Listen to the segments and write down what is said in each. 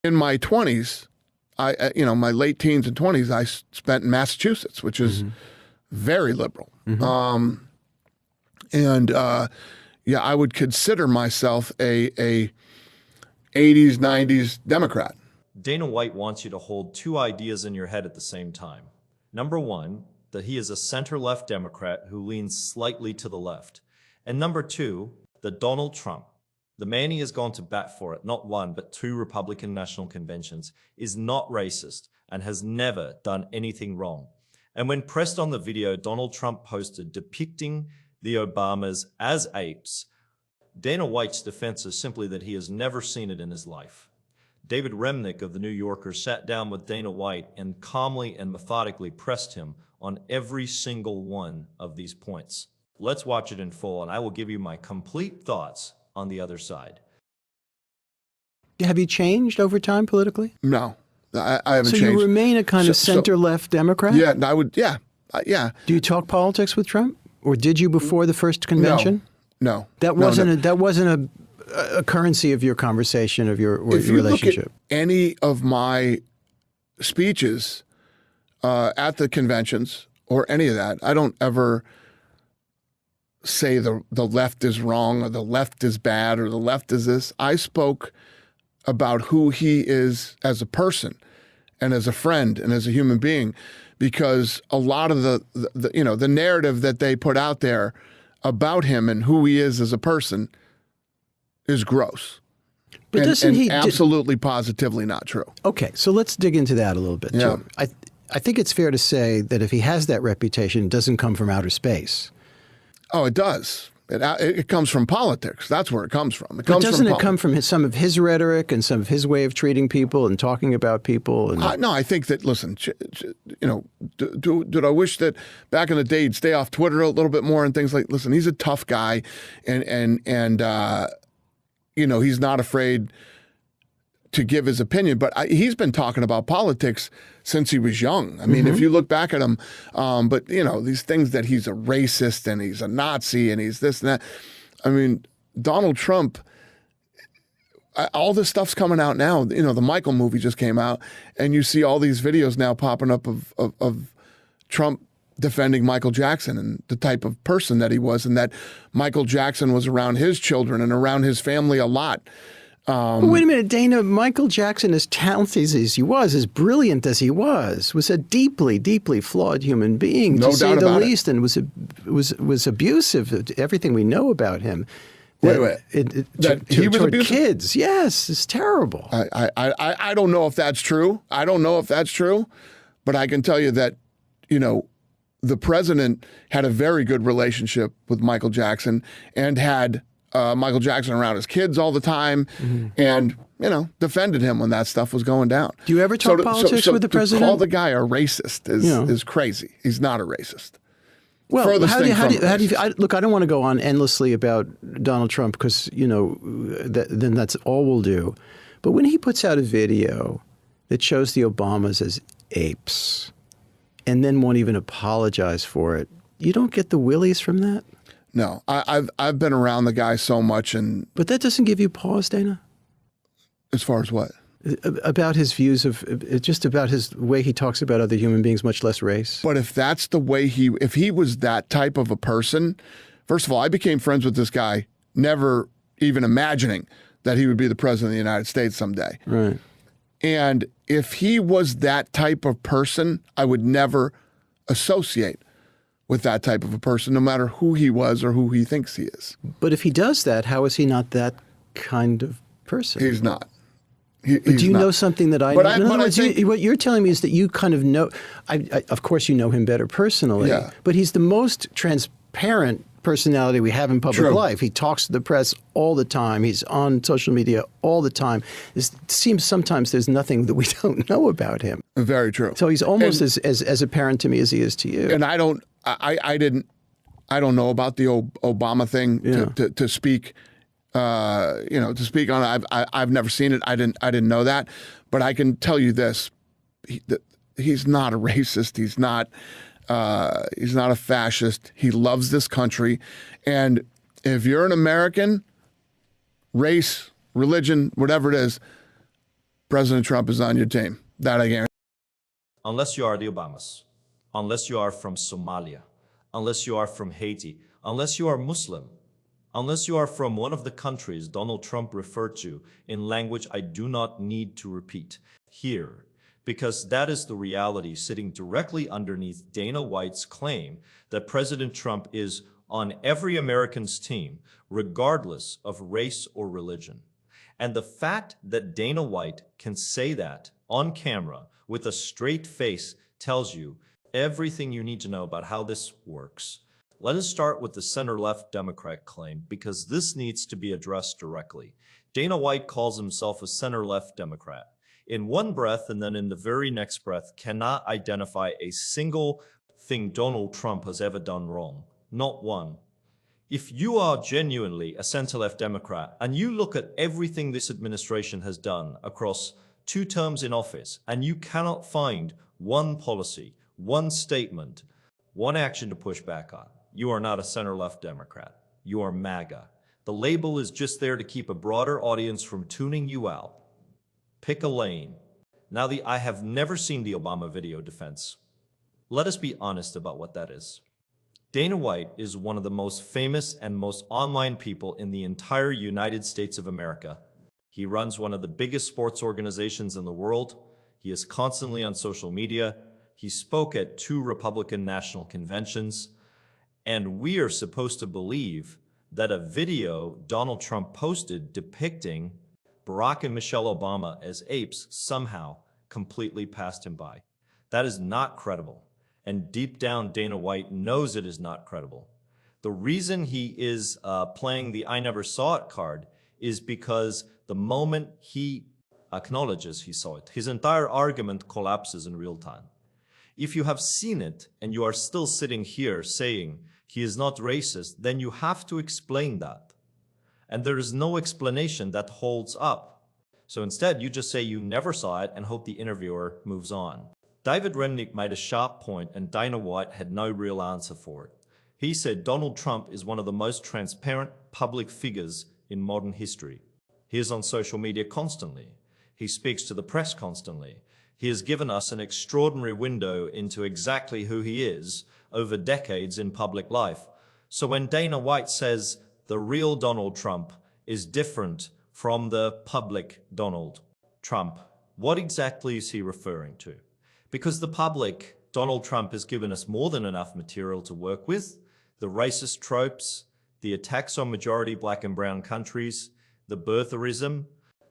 In my 20s, my late teens and 20s, I spent in Massachusetts, which is very liberal. I would consider myself a 80s, 90s Democrat. Dana White wants you to hold two ideas in your head at the same time. Number one, that he is a center-left Democrat who leans slightly to the left. And number two, that Donald Trump, the man he has gone to bat for at not one but two Republican National Conventions, is not racist and has never done anything wrong. And when pressed on the video Donald Trump posted depicting the Obamas as apes, Dana White's defense is simply that he has never seen it in his life. David Remnick of The New Yorker sat down with Dana White and calmly and methodically pressed him on every single one of these points. Let's watch it in full, and I will give you my complete thoughts on the other side. Have you changed over time politically? No, I haven't changed. So you remain a kind of center-left Democrat? Yeah, I would. Yeah. Do you talk politics with Trump, or did you before the first convention? No. That wasn't a currency of your conversation, of your relationship. If you look at any of my speeches at the conventions or any of that, I don't ever say the left is wrong or the left is bad or the left is this. I spoke about who he is as a person and as a friend and as a human being, because a lot of the narrative that they put out there about him and who he is as a person is gross. But absolutely positively not true. Okay, so let's dig into that a little bit too. I think it's fair to say that if he has that reputation, it doesn't come from outer space. Oh, it does. It comes from politics. That's where it comes from. But doesn't it come from some of his rhetoric and some of his way of treating people and talking about people? And no, I think that, listen, did I wish that back in the day he'd stay off Twitter a little bit more and things like, listen, he's a tough guy and he's not afraid to give his opinion, but he's been talking about politics since he was young. I mean, if you look back at him, but these things that he's a racist and he's a Nazi and he's this and that. I mean, Donald Trump, all this stuff's coming out now. The Michael movie just came out, and you see all these videos now popping up of Trump defending Michael Jackson and the type of person that he was, and that Michael Jackson was around his children and around his family a lot. But wait a minute, Dana. Michael Jackson, as talented as he was, as brilliant as he was a deeply, deeply flawed human being, to say the least, and was abusive. Everything we know about him. He was abusive? Kids. Yes, it's terrible. I don't know if that's true. But I can tell you that, the president had a very good relationship with Michael Jackson and had Michael Jackson around his kids all the time and, defended him when that stuff was going down. Do you ever talk politics with the president? To call the guy a racist is crazy. He's not a racist. Well, how do you look, I don't want to go on endlessly about Donald Trump because, then that's all we'll do. But when he puts out a video that shows the Obamas as apes and then won't even apologize for it, you don't get the willies from that? No, I've been around the guy so much, but that doesn't give you pause, Dana? As far as what? About his views just about his way he talks about other human beings, much less race. But if that's the way if he was that type of a person, first of all, I became friends with this guy, never even imagining that he would be the president of the United States someday. Right. And if he was that type of person, I would never associate with that type of a person, no matter who he was or who he thinks he is. But if he does that, how is he not that kind of person? He's not. Do you know something that I know? In other words, what you're telling me is that you kind of know, of course you know him better personally, but he's the most transparent personality we have in public life. He talks to the press all the time. He's on social media all the time. It seems sometimes there's nothing that we don't know about him. Very true. So he's almost as apparent to me as he is to you. And I don't know about the Obama thing to speak. To speak on it. I've never seen it. I didn't know that, but I can tell you this: he's not a racist. He's not a fascist. He loves this country, and if you're an American, race, religion, whatever it is, President Trump is on your team. That I guarantee. Unless you are the Obamas, unless you are from Somalia, unless you are from Haiti, unless you are Muslim, unless you are from one of the countries Donald Trump referred to in language I do not need to repeat here, because that is the reality sitting directly underneath Dana White's claim that President Trump is on every American's team, regardless of race or religion. And the fact that Dana White can say that on camera with a straight face tells you everything you need to know about how this works. Let us start with the center-left Democrat claim, because this needs to be addressed directly. Dana White calls himself a center-left Democrat. In one breath, and then in the very next breath, cannot identify a single thing Donald Trump has ever done wrong. Not one. If you are genuinely a center-left Democrat and you look at everything this administration has done across 2 terms in office, and you cannot find one policy, one statement, one action to push back on, you are not a center-left Democrat. You are MAGA. The label is just there to keep a broader audience from tuning you out. Pick a lane. Now, I have never seen the Obama video defense. Let us be honest about what that is. Dana White is one of the most famous and most online people in the entire United States of America. He runs one of the biggest sports organizations in the world. He is constantly on social media. He spoke at 2 Republican national conventions. And we are supposed to believe that a video Donald Trump posted depicting Barack and Michelle Obama as apes somehow completely passed him by. That is not credible. And deep down, Dana White knows it is not credible. The reason he is playing the I never saw it card is because the moment he acknowledges he saw it, his entire argument collapses in real time. If you have seen it and you are still sitting here saying he is not racist, then you have to explain that. And there is no explanation that holds up. So instead, you just say you never saw it and hope the interviewer moves on. David Remnick made a sharp point, and Dana White had no real answer for it. He said Donald Trump is one of the most transparent public figures in modern history. He is on social media constantly. He speaks to the press constantly. He has given us an extraordinary window into exactly who he is over decades in public life. So when Dana White says the real Donald Trump is different from the public Donald Trump, what exactly is he referring to? Because the public, Donald Trump has given us more than enough material to work with. The racist tropes, the attacks on majority black and brown countries, the birtherism,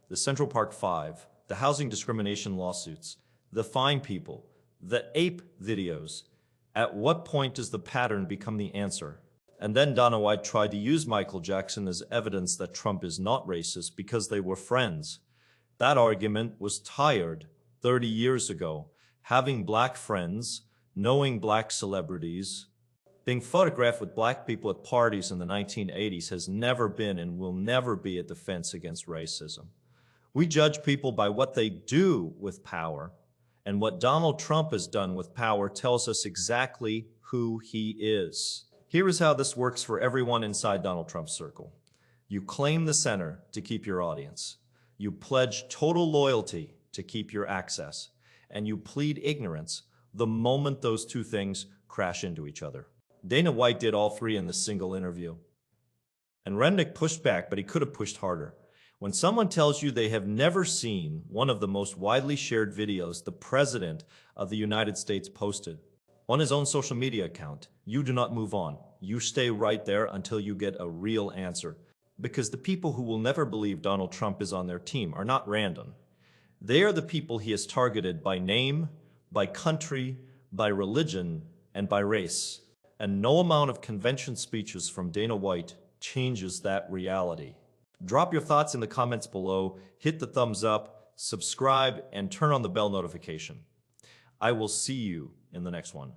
the Central Park Five, the housing discrimination lawsuits, the fine people, the ape videos. At what point does the pattern become the answer? And then Dana White tried to use Michael Jackson as evidence that Trump is not racist because they were friends. That argument was tired 30 years ago. Having black friends, knowing black celebrities, being photographed with black people at parties in the 1980s has never been and will never be a defense against racism. We judge people by what they do with power, and what Donald Trump has done with power tells us exactly who he is. Here is how this works for everyone inside Donald Trump's circle. You claim the center to keep your audience. You pledge total loyalty to keep your access. And you plead ignorance the moment those 2 things crash into each other. Dana White did all 3 in this single interview. And Remnick pushed back, but he could have pushed harder. When someone tells you they have never seen one of the most widely shared videos the President of the United States posted on his own social media account, you do not move on. You stay right there until you get a real answer. Because the people who will never believe Donald Trump is on their team are not random. They are the people he has targeted by name, by country, by religion, and by race. And no amount of convention speeches from Dana White changes that reality. Drop your thoughts in the comments below, hit the thumbs up, subscribe, and turn on the bell notification. I will see you in the next one.